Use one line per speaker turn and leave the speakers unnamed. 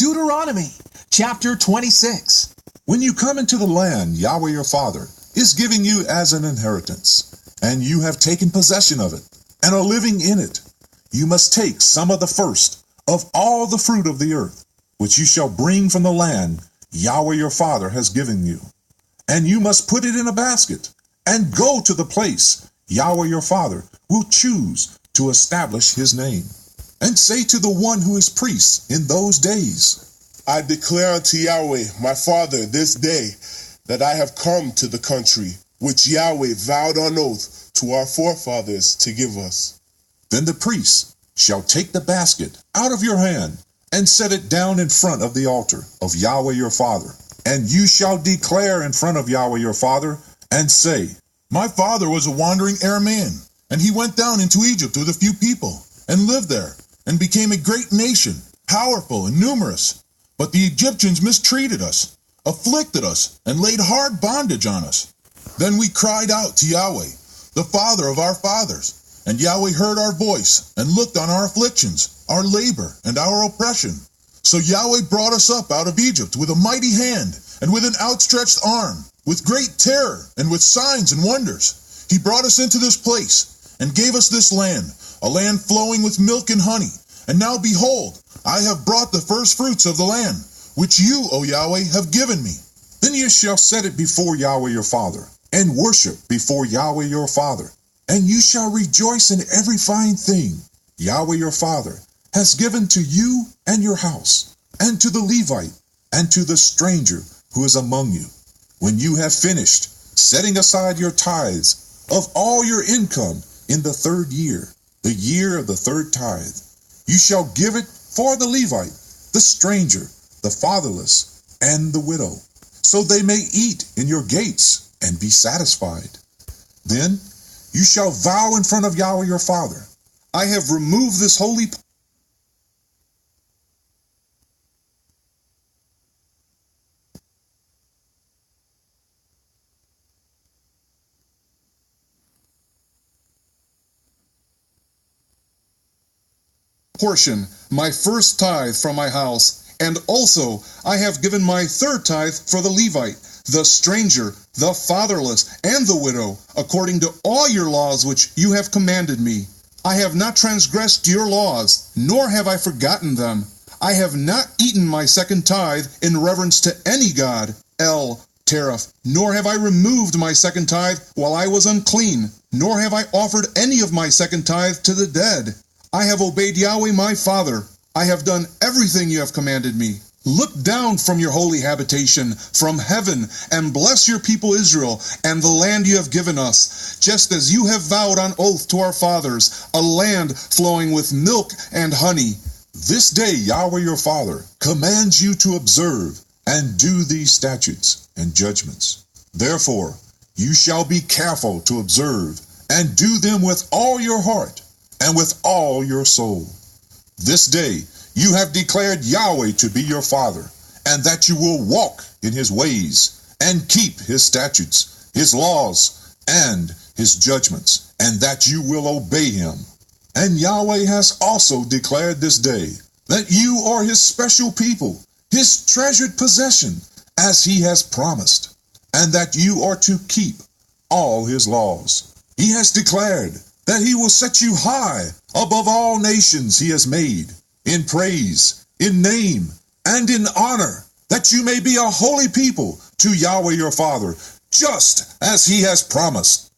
Deuteronomy Chapter 26.
When you come into the land Yahweh your Father is giving you as an inheritance, and you have taken possession of it, and are living in it, you must take some of the first of all the fruit of the earth, which you shall bring from the land Yahweh your Father has given you. And you must put it in a basket, and go to the place Yahweh your Father will choose to establish his name. And say to the one who is priest in those days,
I declare unto Yahweh my Father this day that I have come to the country which Yahweh vowed on oath to our forefathers to give us.
Then the priest shall take the basket out of your hand and set it down in front of the altar of Yahweh your Father. And you shall declare in front of Yahweh your Father and say, My father was a wandering Aramean, and he went down into Egypt with a few people and lived there and became a great nation, powerful and numerous. But the Egyptians mistreated us, afflicted us, and laid hard bondage on us. Then we cried out to Yahweh, the Father of our fathers, and Yahweh heard our voice and looked on our afflictions, our labor, and our oppression. So Yahweh brought us up out of Egypt with a mighty hand and with an outstretched arm, with great terror and with signs and wonders. He brought us into this place and gave us this land, a land flowing with milk and honey. And now behold, I have brought the first fruits of the land, which you, O Yahweh, have given me. Then you shall set it before Yahweh your Father, and worship before Yahweh your Father. And you shall rejoice in every fine thing Yahweh your Father has given to you and your house, and to the Levite, and to the stranger who is among you. When you have finished setting aside your tithes of all your income in the 3rd year, the year of the 3rd tithe, you shall give it for the Levite, the stranger, the fatherless, and the widow, so they may eat in your gates and be satisfied. Then you shall vow in front of Yahweh your Father, I have removed this holy portion, my first tithe from my house, and also I have given my 3rd tithe for the Levite, the stranger, the fatherless, and the widow, according to all your laws which you have commanded me. I have not transgressed your laws, nor have I forgotten them. I have not eaten my 2nd tithe in reverence to any god, El, Tariff, nor have I removed my 2nd tithe while I was unclean, nor have I offered any of my 2nd tithe to the dead. I have obeyed Yahweh my Father. I have done everything you have commanded me. Look down from your holy habitation, from heaven, and bless your people Israel, and the land you have given us, just as you have vowed on oath to our fathers, a land flowing with milk and honey. This day Yahweh your Father commands you to observe and do these statutes and judgments. Therefore you shall be careful to observe and do them with all your heart and with all your soul. This day you have declared Yahweh to be your Father, and that you will walk in his ways, and keep his statutes, his laws, and his judgments, and that you will obey him. And Yahweh has also declared this day that you are his special people, his treasured possession, as he has promised, and that you are to keep all his laws. He has declared that he will set you high above all nations he has made, in praise, in name, and in honor, that you may be a holy people to Yahweh your Father, just as he has promised.